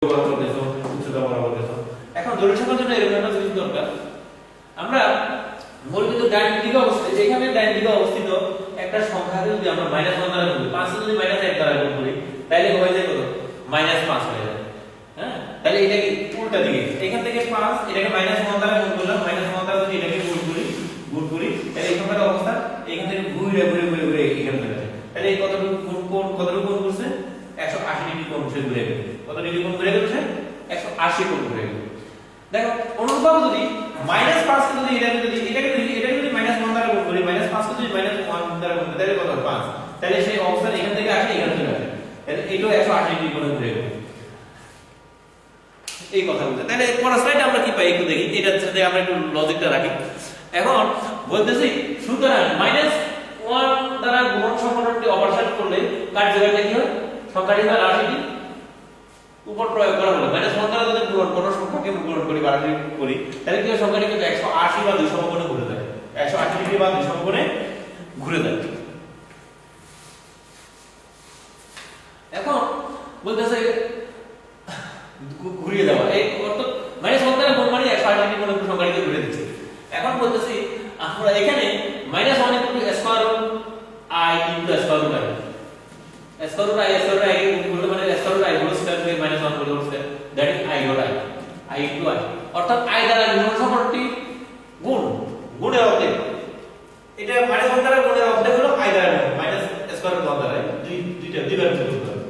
উচ্চতা বরাবর গেছো। এখন জটিল সংখ্যার জন্য এরকম একটা জিনিস দরকার। আমরা মূলবিন্দু ডান দিকে অবস্থিত, এখানে ডান দিকে অবস্থিত একটা সংখ্যাকে যদি আমরা -1 দ্বারা গুণ করি, 5 কে যদি -1 দ্বারা গুণ করি তাহলে হয়ে যায় কত? -5 হয়ে যায়। হ্যাঁ, তাহলে এটা কি উল্টা দিকে, এখান থেকে 5 এটাকে -1 দ্বারা গুণ করলাম, -1 দ্বারা যদি এটাকে গুণ করি তাহলে এই সংখ্যাটার অবস্থা এখান থেকে ঘুরে এখানে চলে আসে। তাহলে এই কতটুকু গুণ করছে? 180 ডিগ্রি কোণ ঘুরে গেল। কত ডিগ্রি কোণ ঘুরে গেল? 180 কোণ ঘুরে গেল। দেখো অনুরূপভাবে যদি -5 কে যদি এটাকে যদি -1 দ্বারা গুণ করি, -5 কে যদি -1 দ্বারা গুণ করি তাহলে কত? 5। তাহলে সেই অবস্থান এখান থেকে আসে এখানে চলে আসে। তাহলে এটাও 180 ডিগ্রি কোণে ঘুরে গেল। এই কথা বলতে, তাহলে পরের স্লাইডে আমরা কি পাই একটু দেখি, এটার সাথে আমরা একটু লজিকটা রাখি। এখন বলতেছি সুতরাং -1 দ্বারা গুণন সম্পর্কটি অপারেশন করলে কার্যকারিতা কি হয়? সংখ্যাটি হয় রাশিটি উপর প্রয়োগ করা হলো। -1 দ্বারা যদি গুণন কোন সংখ্যাকে গুণন করি বা রাশি করি তাহলে কি হয়? সংখ্যাটি কিন্তু 180 বা 200 কোণে ঘুরে যায়, 180 ডিগ্রি বা 200 কোণে ঘুরে যায়। এখন বলতেছে ঘুরিয়ে দেওয়া, এই অর্থাৎ -1 দ্বারা গুণ মানে 180 ডিগ্রি কোণে সংখ্যাটিকে ঘুরে দিচ্ছে। এখন বলতেছি আমরা এখানে -1 * square root i * square root i, square root i গুণ করলে মানে square root i whole square থেকে -1 whole square, that is i dot i * i, অর্থাৎ i দ্বারা গুণন সম্পর্কটি গুণের অর্ধেক। এটা -1 দ্বারা গুণের অর্ধেক হলো i দ্বারা গুণ স্কয়ার রুট 1 দ্বারা, দুইবার গুণ করতে হবে।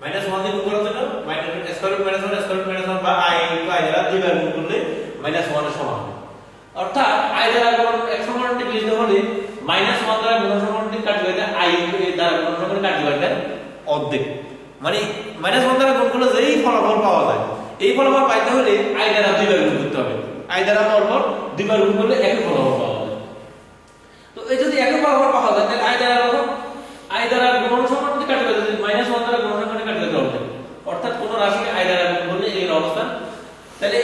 -1 দিয়ে গুণ করার জন্য স্কয়ার রুট -1 বা i * i দ্বারা দুইবার গুণ করলে -1 এর সমান হবে। অর্থাৎ i দ্বারা গুণন এক সমানুপাতে লিখতে হলে -1 দ্বারা গুণন সমানুপাতিক কার্যকারিতা i দ্বারা গুণন সমানুপাতিক কার্যকারিতার অর্ধেক। মানে -1 দ্বারা গুণ করলে যেই ফলাফল পাওয়া যায়, এই ফলাফল পাইতে হলে i দ্বারা দুইবার গুণ করতে হবে। i দ্বারা পরপর দুইবার গুণ করলে একই ফলাফল পাওয়া যায়। তো এই যদি একই ফলাফল পাওয়া যায় তাহলে i দ্বারা গুণন সমানুপাতিক কার্যকারিতা যদি -1 দ্বারা গুণন সমানুপাতিক কার্যকারিতা অর্ধেক। অর্থাৎ কোন রাশিকে i দ্বারা গুণ করলে এই অবস্থান, তাহলে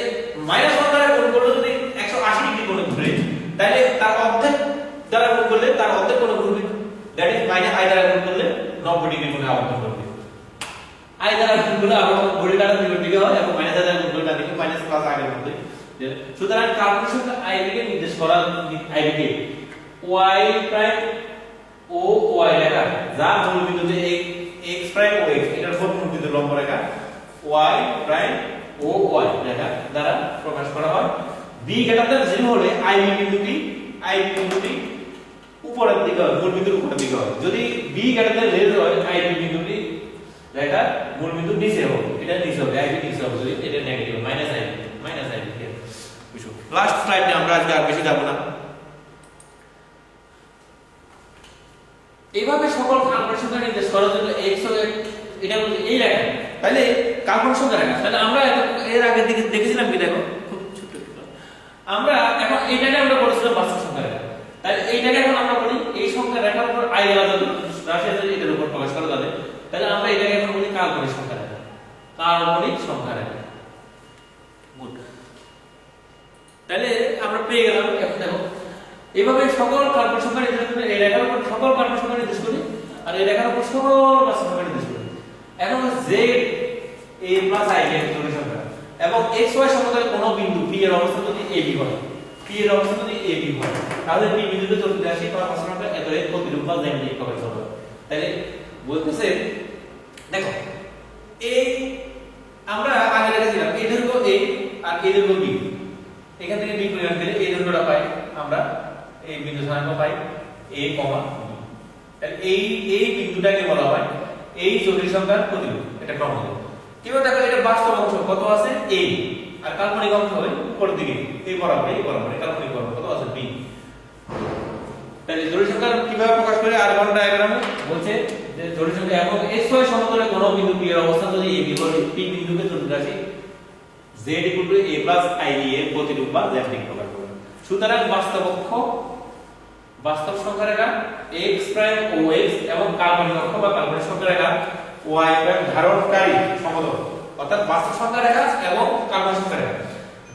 -1 দ্বারা গুণ করলে যদি 180 ডিগ্রি কোণে ঘুরে তাহলে তার অর্ধেক দ্বারা গুণ করলে তার অর্ধেক কোণে ঘুরবে, দ্যাট ইজ i দ্বারা গুণ করলে 90 ডিগ্রি কোণে আবর্তন করবে। i দ্বারা গুণ করলে আবর্তন ঘড়ির কাঁটার বিপরীত দিকে হয় এবং -i দ্বারা গুণ করলে তার দিকে মাইনাস প্লাস আগের মতোই। সুতরাং কাল্পনিক সংখ্যা i দিকে নির্দেশ করা, i দিকে y প্রাইম ও y রেখা যা মূলবিন্দু যে x প্রাইম ও x এটার উপর মূলবিন্দু লম্ব রেখা y প্রাইম ও y রেখা দ্বারা প্রকাশ করা হয়। b > 0 হলে i বিন্দুটি উপরের দিকে হয়, মূলবিন্দুর উপরের দিকে হয়। যদি b > হয় i বিন্দুটি রেখা মূলবিন্দুর নিচে হবে, এটা নিচে হবে, i নিচে হবে, যদি এটা নেগেটিভ -i দিকে। লাস্ট স্লাইডে আমরা আজকে আর বেশি যাব না। এইভাবে সকল কাল্পনিক সংখ্যা নির্দেশ করার জন্য x ও এটা বলতে এই রেখা, তাহলে কাল্পনিক সংখ্যা রেখা, তাহলে আমরা এর আগে দিকে দেখেছিলাম কি? দেখো খুব ছোট একটু, আমরা এখন এইটাকে আমরা বলেছিলাম বাস্তব সংখ্যা রেখা। তাহলে এইটাকে এখন আমরা বলি এই সংখ্যা রেখার উপর i দেওয়া যাবে, রাশি আছে এটার উপর প্রকাশ করা যাবে, তাহলে আমরা এটাকে এখন বলি কাল্পনিক সংখ্যা রেখা। কাল্পনিক সংখ্যা রেখা, গুড। তাহলে আমরা পেয়ে গেলাম। এখন দেখো এইভাবে সকল কাল্পনিক সংখ্যা নির্দেশ করে, এই রেখার উপর সকল কাল্পনিক সংখ্যা নির্দেশ করি আর এই রেখার উপর সকল বাস্তব সংখ্যা নির্দেশ করি। এখন z a + i এর জটিল সংখ্যা এবং xy সমতলে কোন বিন্দু p এর অবস্থান যদি ab হয়, p এর অবস্থান যদি ab হয় তাহলে p বিন্দুতে চলতে আসে বা বাস্তব সংখ্যা এত এর প্রতিরূপ বা জ্যামিতিক প্রকাশ হবে। তাহলে বলতেছে দেখো এই আমরা আগে দেখেছিলাম এই দৈর্ঘ্য a আর এই দৈর্ঘ্য b, এখান থেকে b পরিমাপ দিলে এই দৈর্ঘ্যটা পাই আমরা, এই বিন্দু স্থানাঙ্ক পাই a, b। তাহলে এই বিন্দুটাকে বলা হয় এই জটিল সংখ্যার প্রতিরূপ, এটা ক্রম। কিভাবে দেখো এটা বাস্তব অংশ কত আছে a আর কাল্পনিক অংশ হয় উপরের দিকে এই বরাবর, কাল্পনিক বরাবর কত আছে b। তাহলে জটিল সংখ্যা কিভাবে প্রকাশ করে আরগন ডায়াগ্রামে বলছে যে জটিল সংখ্যা এবং xy সমতলে কোন বিন্দু p এর অবস্থান যদি ab হয় p বিন্দুকে জটিল রাশি z = a + i এর প্রতিরূপ বা জ্যামিতিক প্রকাশ করবে। সুতরাং বাস্তব সংখ্যা রেখা x প্রাইম ও x এবং কাল্পনিক অক্ষ বা কাল্পনিক সংখ্যা রেখা y প্রাইম ধারণকারী সমতল, অর্থাৎ বাস্তব সংখ্যা রেখা এবং কাল্পনিক সংখ্যা রেখা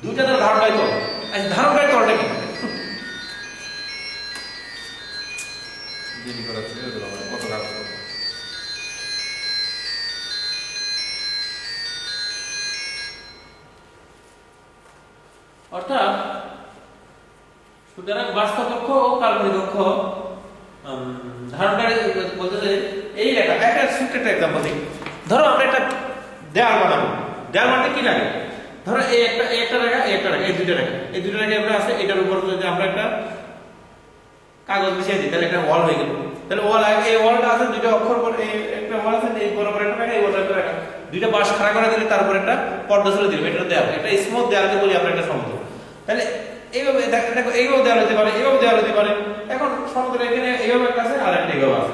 দুইটা দ্বারা ধারণকারী তল। আচ্ছা ধারণকারী তলটা কি? দেরি করা ছিল কত কাজ অর্থাৎ সুতরাং বাস্তব কক্ষ ও কাল্পনিক কক্ষ ধারণ করে বলতে এই লেখা একটা ছোট্ট একটা एग्जांपल দিই। ধরো আমরা একটা দেয়াল বানাবো, দেয়াল বানাতে কি লাগে? ধরো এই একটা রেখা এই দুইটা রেখা আমরা আছে, এটার উপর যদি আমরা একটা কাগজ বিছিয়ে দিই তাহলে একটা ওয়াল হয়ে গেল। তাহলে ওয়াল এই ওয়ালটা আছে দুইটা অক্ষর পর এই একটা ওয়াল আছে, এই বরাবর একটা রেখা, এই বরাবর একটা রেখা, দুইটা বাঁশ খাড়া করে দিলে তারপর একটা পর্দা ঝুলিয়ে দিলাম, এটা দেয়াল, একটা স্মুথ দেয়ালকে বলি আমরা একটা সমতল। তাহলে এইভাবে দেখো এইভাবে দেয়াল হতে পারে, এইভাবে দেয়াল হতে পারে। এখন সমতল এখানে এইভাবে একটা আছে আর একটা এইভাবে আছে,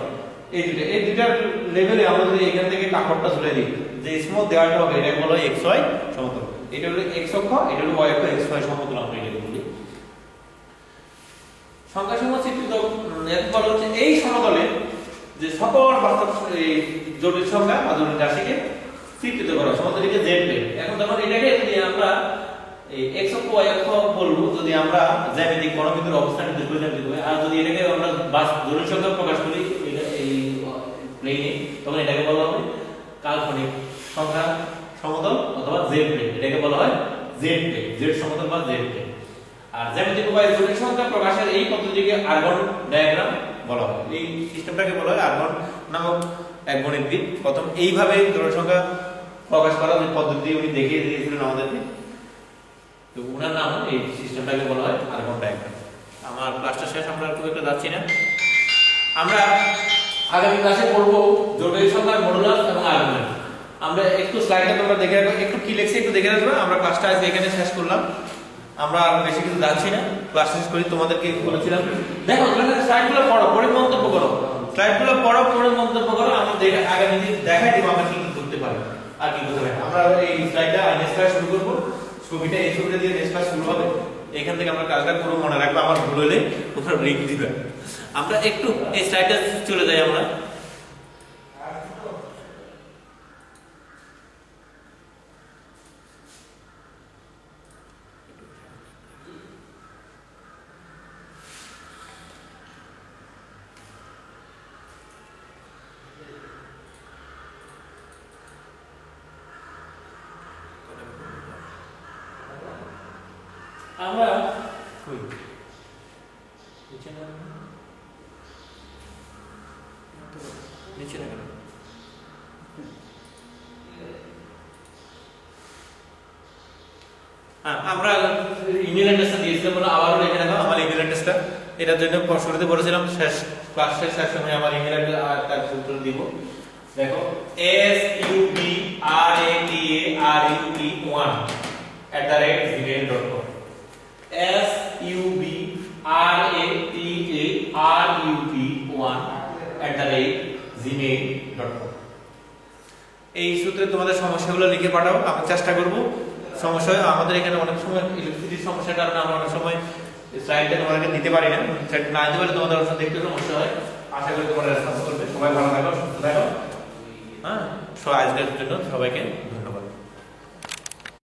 এই দুইটার লেভেলে আমরা যদি এখান থেকে কাপড়টা ঝুলিয়ে দিই, যে স্মুথ দেয়ালটা হবে এটা বলা হয় xy সমতল, এটা হলো x অক্ষ, এটা হলো y অক্ষ, xy সমতল আমরা এটাকে বলি। সংখ্যাসমূহ চিত্রিত এরপর হচ্ছে এই সমতলে যে সকল বাস্তব এই জটিল সংখ্যা বা জটিল রাশিকে চিত্রিত করা, সমতলকে z প্লেন। এখন তখন এটাকে যদি আমরা এই x অক্ষ y অক্ষ বলবো, যদি আমরা জ্যামিতিক কোণবিন্দুর অবস্থান নির্দেশ করি, আর যদি এটাকে আমরা জটিল সংখ্যা প্রকাশ করি এই প্লেনে, তখন এটাকে বলা হবে কাল্পনিক সংখ্যা সমতল অথবা z প্লেন, এটাকে বলা হয় z প্লেন, z সমতল বা z প্লেন। আর জ্যামিতিক উপায়ে জটিল সংখ্যা প্রকাশের এই পদ্ধতিকে আরগন ডায়াগ্রাম বলা হয়। এই সিস্টেমটাকে বলা হয় আরগন নামক এক গণিতবিদ প্রথম এইভাবে জটিল সংখ্যা প্রকাশ করার যে পদ্ধতি উনি দেখিয়ে দিয়েছিলেন আমাদেরকে, তো ওনার নাম এই সিস্টেমটাকে বলা হয় আরগন ডায়াগ্রাম। আমার ক্লাসটা শেষ, আমরা খুব একটা যাচ্ছি না। আমরা আগামী ক্লাসে পড়বো জটিল সংখ্যার মডুলাস এবং আর্গুমেন্ট। আমরা একটু স্লাইডটা তোমরা দেখে রাখো, একটু কি লিখছি একটু দেখে রাখবে। আমরা ক্লাসটা আজ এখানে শেষ করলাম, আমরা আর বেশি কিছু যাচ্ছি না, ক্লাস শেষ করি। তোমাদেরকে বলেছিলাম দেখো তোমরা স্লাইডগুলো পড়ো, পড়ে মন্তব্য করো, স্লাইডগুলো পড়ো, পড়ে মন্তব্য করো। আমরা আগামী দিন দেখাই দেব আমরা কি কি করতে পারি আর কি করতে পারি। আমরা এই স্লাইডটা নেক্সট ক্লাস শুরু করব, ছবিটা এই ছবিটা দিয়ে নেক্সট ক্লাস শুরু হবে। এখান থেকে আমরা কাজটা পুরো মনে রাখবো, আমার ভুল হলে তোমরা ব্রেক দিবে। আমরা একটু এই স্লাইডটা চলে যাই আমরা। আমরা নিচে না আমরা ইমেল অ্যাড্রেসটা দিয়েছিলাম, বলে আবারও লিখে রাখো আমার ইমেল অ্যাড্রেসটা। এটার জন্য শুরুতে বলেছিলাম শেষ ক্লাস শেষ সময় আমার ইমেল অ্যাড্রেস আর তার উত্তর দিব। দেখো subratarut1@gmail.com subratarut1@gmail.com। এই সূত্রে তোমাদের সমস্যাগুলো লিখে পাঠাও, আমি চেষ্টা করব। সমস্যা আমাদের এখানে অনেক সময় ইলেকট্রিসিটির সমস্যার কারণে আমরা অনেক সময় স্লাইডটা তোমাদেরকে দিতে পারি না, স্লাইড না দিতে পারলে তোমাদের অবশ্যই দেখতে সমস্যা হয়। আশা করি তোমরা রেসপন্স করবে। সবাই ভালো থাকো, সুস্থ থাকো। হ্যাঁ, আজকের জন্য সবাইকে